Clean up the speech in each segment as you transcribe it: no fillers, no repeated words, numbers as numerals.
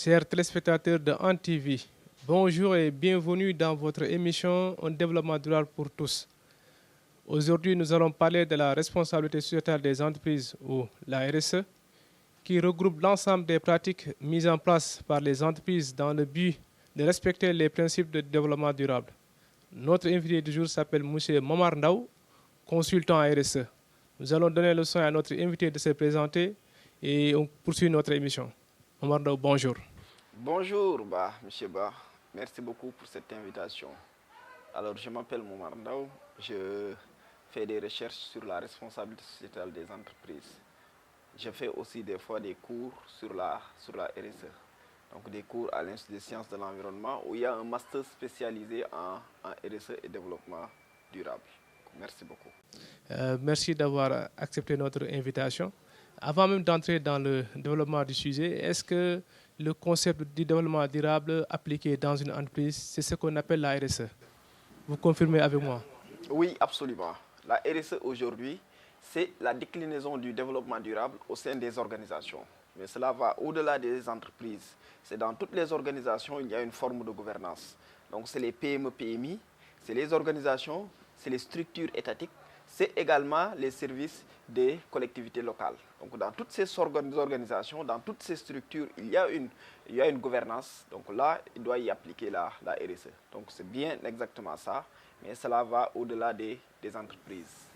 Chers téléspectateurs de Ant TV, bonjour et bienvenue dans votre émission Un développement durable pour tous. Aujourd'hui, nous allons parler de la responsabilité sociétale des entreprises ou la RSE, qui regroupe l'ensemble des pratiques mises en place par les entreprises dans le but de respecter les principes de développement durable. Notre invité du jour s'appelle M. Momar Ndaw, consultant à RSE. Nous allons donner le soin à notre invité de se présenter et on poursuit notre émission. Momar Ndaw, bonjour. Bonjour, monsieur Ba. Merci beaucoup pour cette invitation. Alors, je m'appelle Momar Ndaw. Je fais des recherches sur la responsabilité sociétale des entreprises. Je fais aussi des fois des cours sur la RSE. Donc, des cours à l'Institut des sciences de l'environnement où il y a un master spécialisé en RSE et développement durable. Merci beaucoup. Merci d'avoir accepté notre invitation. Avant même d'entrer dans le développement du sujet, est-ce que le concept du développement durable appliqué dans une entreprise, c'est ce qu'on appelle la RSE? Vous confirmez avec moi? Oui, absolument. La RSE aujourd'hui, c'est la déclinaison du développement durable au sein des organisations. Mais cela va au-delà des entreprises. C'est dans toutes les organisations, il y a une forme de gouvernance. Donc c'est les PME, PMI, c'est les organisations, c'est les structures étatiques, c'est également les services des collectivités locales. Donc dans toutes ces organisations, dans toutes ces structures, il y a une gouvernance. Donc là, il doit y appliquer la RSE. Donc c'est bien exactement ça, mais cela va au-delà des entreprises.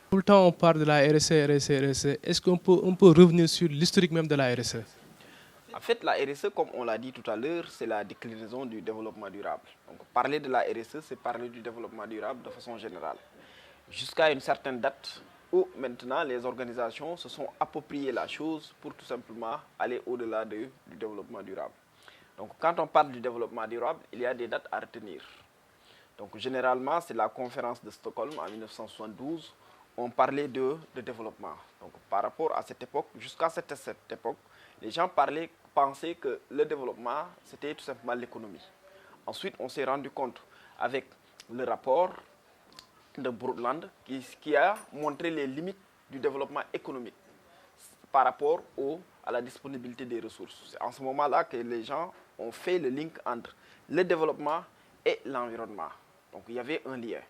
Tout le temps, on parle de la RSE. Est-ce qu'on peut revenir sur l'historique même de la RSE? En fait, la RSE, comme on l'a dit tout à l'heure, c'est la déclinaison du développement durable. Donc parler de la RSE, c'est parler du développement durable de façon générale. Jusqu'à une certaine date où maintenant les organisations se sont appropriées la chose pour tout simplement aller au-delà du développement durable. Donc quand on parle du développement durable, il y a des dates à retenir. Donc généralement, c'est la conférence de Stockholm en 1972, on parlait de développement. Donc par rapport à cette époque, jusqu'à cette époque, les gens pensaient que le développement, c'était tout simplement l'économie. Ensuite, on s'est rendu compte avec le rapport de Brundtland qui a montré les limites du développement économique par rapport à la disponibilité des ressources. C'est en ce moment-là que les gens ont fait le link entre le développement et l'environnement. Donc il y avait un lien.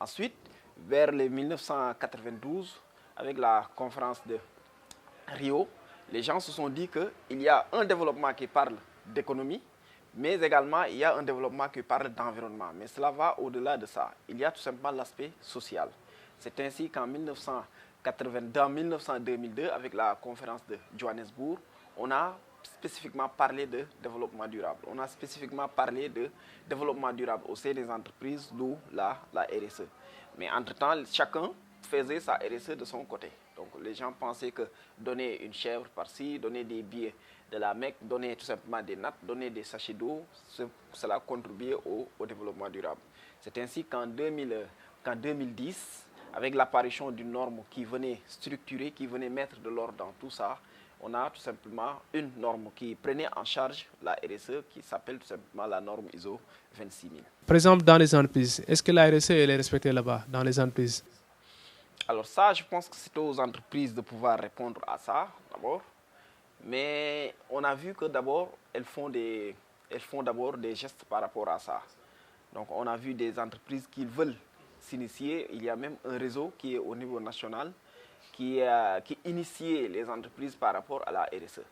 Ensuite, vers les 1992, avec la conférence de Rio, les gens se sont dit qu'il y a un développement qui parle d'économie, mais également il y a un développement qui parle d'environnement. Mais cela va au-delà de ça. Il y a tout simplement l'aspect social. C'est ainsi qu'en 2002, avec la conférence de Johannesburg, on a spécifiquement parlé de développement durable. On a spécifiquement parlé de développement durable au sein des entreprises, d'où la RSE. Mais entre-temps, chacun faisait sa RSE de son côté. Donc les gens pensaient que donner une chèvre par-ci, donner des billets de la Mecque, donner tout simplement des nattes, donner des sachets d'eau, cela contribuait au développement durable. C'est ainsi qu'en 2010, avec l'apparition d'une norme qui venait structurer, qui venait mettre de l'ordre dans tout ça, on a tout simplement une norme qui prenait en charge la RSE, qui s'appelle tout simplement la norme ISO 26000. Par exemple, dans les entreprises, est-ce que la RSE elle est respectée là-bas, dans les entreprises? Alors ça, je pense que c'est aux entreprises de pouvoir répondre à ça, d'abord. Mais on a vu que d'abord, elles font d'abord des gestes par rapport à ça. Donc on a vu des entreprises qui veulent s'initier. Il y a même un réseau qui est au niveau national qui initie les entreprises par rapport à la RSE.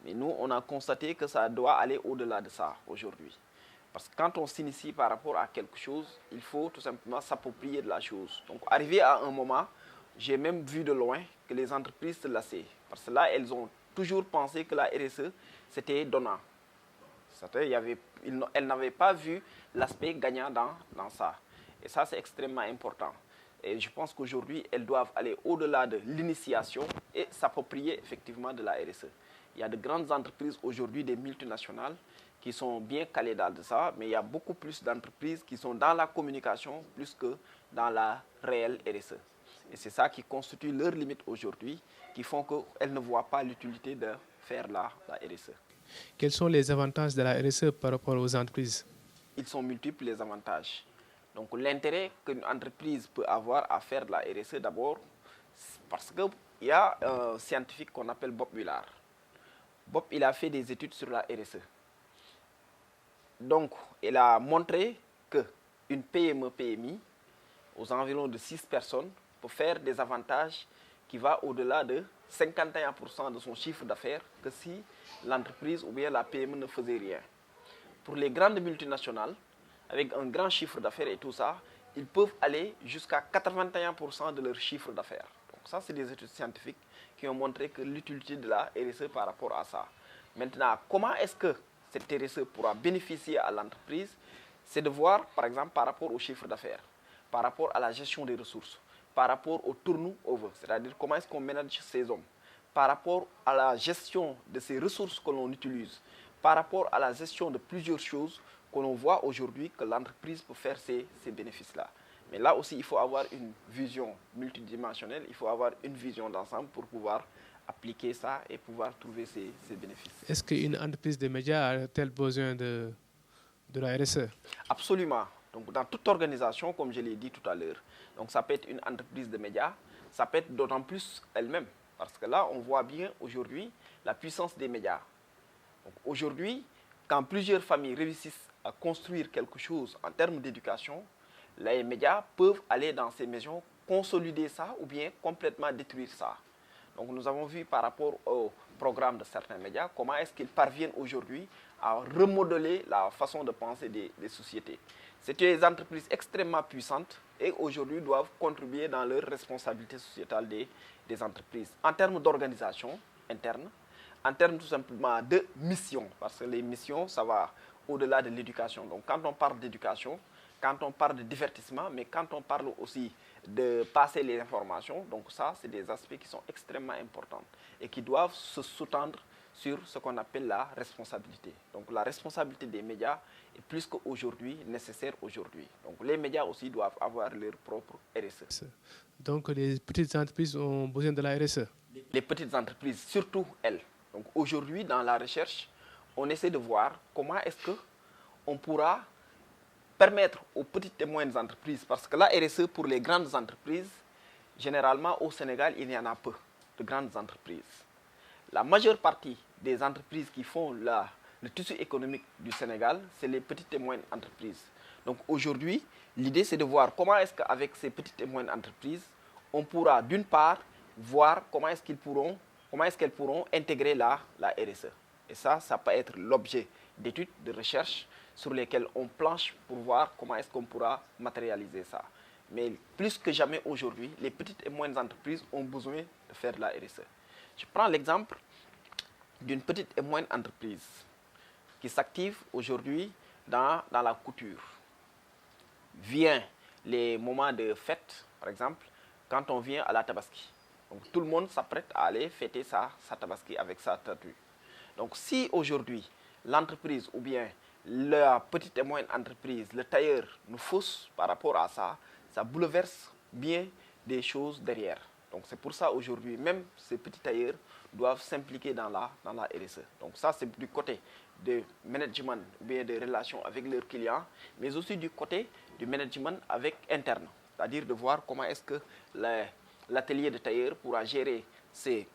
Mais nous, on a constaté que ça doit aller au-delà de ça aujourd'hui. Parce que quand on s'initie par rapport à quelque chose, il faut tout simplement s'approprier de la chose. Donc arrivé à un moment, j'ai même vu de loin que les entreprises se lassaient. Parce que là, elles ont toujours pensé que la RSE, c'était donnant. Elles n'avaient pas vu l'aspect gagnant dans ça. Et ça, c'est extrêmement important. Et je pense qu'aujourd'hui, elles doivent aller au-delà de l'initiation et s'approprier effectivement de la RSE. Il y a de grandes entreprises aujourd'hui, des multinationales, qui sont bien calées dans ça, mais il y a beaucoup plus d'entreprises qui sont dans la communication plus que dans la réelle RSE. Et c'est ça qui constitue leur limite aujourd'hui, qui font qu'elles ne voient pas l'utilité de faire la RSE. Quels sont les avantages de la RSE par rapport aux entreprises? Ils sont multiples, les avantages. Donc l'intérêt qu'une entreprise peut avoir à faire de la RSE d'abord, parce qu'il y a un scientifique qu'on appelle Bob Willard. Bob, il a fait des études sur la RSE. Donc, elle a montré qu'une PME-PMI aux environs de 6 personnes peut faire des avantages qui vont au-delà de 51% de son chiffre d'affaires que si l'entreprise ou bien la PME ne faisait rien. Pour les grandes multinationales, avec un grand chiffre d'affaires et tout ça, ils peuvent aller jusqu'à 81% de leur chiffre d'affaires. Donc ça, c'est des études scientifiques qui ont montré que l'utilité de la RSE par rapport à ça. Maintenant, comment est-ce que cette RSE pourra bénéficier à l'entreprise? C'est de voir, par exemple, par rapport au chiffre d'affaires, par rapport à la gestion des ressources, par rapport au turnover, c'est-à-dire comment est-ce qu'on manage ces hommes, par rapport à la gestion de ces ressources que l'on utilise, par rapport à la gestion de plusieurs choses que l'on voit aujourd'hui que l'entreprise peut faire ces bénéfices-là. Mais là aussi, il faut avoir une vision multidimensionnelle, il faut avoir une vision d'ensemble pour pouvoir appliquer ça et pouvoir trouver ces bénéfices. Est-ce qu'une entreprise de médias a-t-elle besoin de la RSE? Absolument. Donc, dans toute organisation, comme je l'ai dit tout à l'heure, donc ça peut être une entreprise de médias, ça peut être d'autant plus elle-même. Parce que là, on voit bien aujourd'hui la puissance des médias. Aujourd'hui, quand plusieurs familles réussissent à construire quelque chose en termes d'éducation, les médias peuvent aller dans ces maisons, consolider ça ou bien complètement détruire ça. Donc nous avons vu par rapport au programme de certains médias, comment est-ce qu'ils parviennent aujourd'hui à remodeler la façon de penser des sociétés. C'est des entreprises extrêmement puissantes et aujourd'hui doivent contribuer dans leur responsabilité sociétale des entreprises. En termes d'organisation interne, en termes tout simplement de mission, parce que les missions, ça va au-delà de l'éducation. Donc quand on parle d'éducation, quand on parle de divertissement, mais quand on parle aussi de passer les informations, donc ça, c'est des aspects qui sont extrêmement importants et qui doivent se sous-tendre sur ce qu'on appelle la responsabilité. Donc la responsabilité des médias est plus qu'aujourd'hui nécessaire aujourd'hui. Donc les médias aussi doivent avoir leur propre RSE. Donc les petites entreprises ont besoin de la RSE? Les petites entreprises, surtout elles. Donc aujourd'hui, dans la recherche, on essaie de voir comment est-ce qu'on pourra permettre aux petites et moyennes entreprises, parce que la RSE pour les grandes entreprises, généralement au Sénégal, il y en a peu de grandes entreprises. La majeure partie des entreprises qui font le tissu économique du Sénégal, c'est les petites et moyennes entreprises. Donc aujourd'hui, l'idée c'est de voir comment est-ce qu'avec ces petites et moyennes entreprises, on pourra d'une part voir comment est-ce qu'elles pourront intégrer la RSE. Et ça peut être l'objet d'études, de recherche sur lesquelles on planche pour voir comment est-ce qu'on pourra matérialiser ça. Mais plus que jamais aujourd'hui, les petites et moyennes entreprises ont besoin de faire de la RSE. Je prends l'exemple d'une petite et moyenne entreprise qui s'active aujourd'hui dans la couture. Vient les moments de fête, par exemple, quand on vient à la Tabaski. Donc tout le monde s'apprête à aller fêter sa Tabaski avec sa tenue. Donc si aujourd'hui, l'entreprise ou bien la petite et moyenne entreprise, le tailleur nous fausse par rapport à ça, ça bouleverse bien des choses derrière. Donc c'est pour ça aujourd'hui, même ces petits tailleurs doivent s'impliquer dans la RSE. Donc ça, c'est du côté de management ou bien de relations avec leurs clients, mais aussi du côté du management avec interne. C'est-à-dire de voir comment est-ce que l'atelier de tailleur pourra gérer ses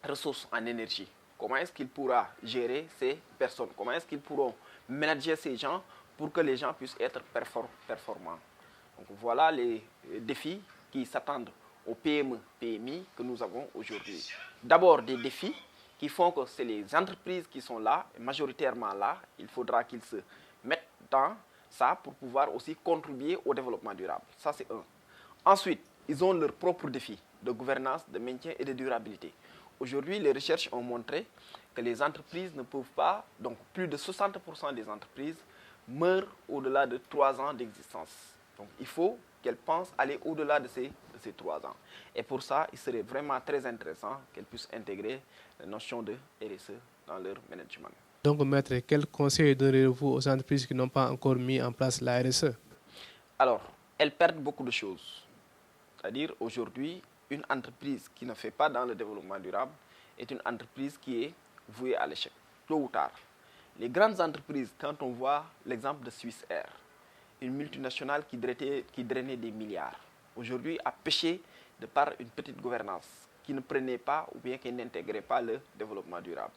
ressources en énergie. Comment est-ce qu'il pourra gérer ces personnes? Comment est-ce qu'ils pourront manager ces gens pour que les gens puissent être performants? Donc voilà les défis qui s'attendent aux PME, PMI que nous avons aujourd'hui. D'abord des défis qui font que c'est les entreprises qui sont là, majoritairement là. Il faudra qu'ils se mettent dans ça pour pouvoir aussi contribuer au développement durable. Ça, c'est un. Ensuite, ils ont leurs propres défis de gouvernance, de maintien et de durabilité. Aujourd'hui, les recherches ont montré que les entreprises ne peuvent pas, donc plus de 60% des entreprises meurent au-delà de 3 ans d'existence. Donc il faut qu'elles pensent aller au-delà de ces 3 ans. Et pour ça, il serait vraiment très intéressant qu'elles puissent intégrer la notion de RSE dans leur management. Donc, maître, quel conseil donnez-vous aux entreprises qui n'ont pas encore mis en place la RSE? Alors, elles perdent beaucoup de choses. C'est-à-dire, aujourd'hui, une entreprise qui ne fait pas dans le développement durable est une entreprise qui est vouée à l'échec, tôt ou tard. Les grandes entreprises, quand on voit l'exemple de Swiss Air, une multinationale qui drainait des milliards, aujourd'hui a péché de par une petite gouvernance qui ne prenait pas ou bien qui n'intégrait pas le développement durable.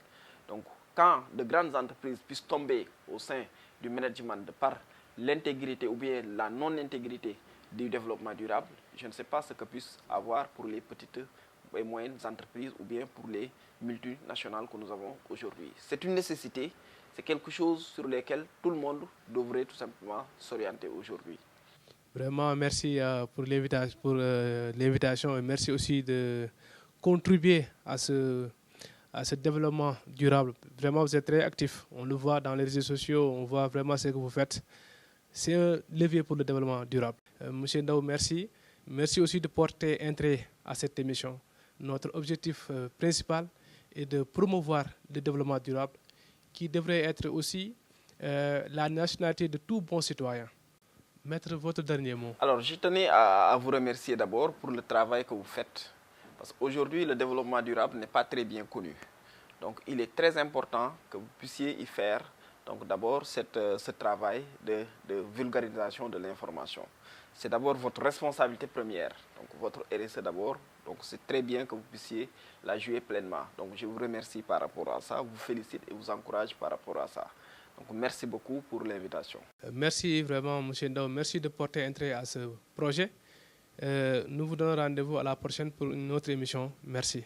Donc, quand de grandes entreprises puissent tomber au sein du management de par l'intégrité ou bien la non-intégrité du développement durable, je ne sais pas ce que puisse avoir pour les petites et moyennes entreprises ou bien pour les multinationales que nous avons aujourd'hui. C'est une nécessité, c'est quelque chose sur lequel tout le monde devrait tout simplement s'orienter aujourd'hui. Vraiment, merci pour l'invitation et merci aussi de contribuer à ce développement durable. Vraiment, vous êtes très actif. On le voit dans les réseaux sociaux, on voit vraiment ce que vous faites. C'est un levier pour le développement durable. Monsieur Ndao, merci. Merci aussi de porter intérêt à cette émission. Notre objectif principal est de promouvoir le développement durable qui devrait être aussi la nationalité de tout bon citoyen. Maître, votre dernier mot. Alors, je tenais à vous remercier d'abord pour le travail que vous faites. Parce qu'aujourd'hui, le développement durable n'est pas très bien connu. Donc, il est très important que vous puissiez y faire donc d'abord ce travail de vulgarisation de l'information. C'est d'abord votre responsabilité première, donc votre RSE d'abord. Donc, c'est très bien que vous puissiez la jouer pleinement. Donc, je vous remercie par rapport à ça, vous félicite et vous encourage par rapport à ça. Donc, merci beaucoup pour l'invitation. Merci vraiment, M. Ndao. Merci de porter intérêt à ce projet. Nous vous donnons rendez-vous à la prochaine pour une autre émission. Merci.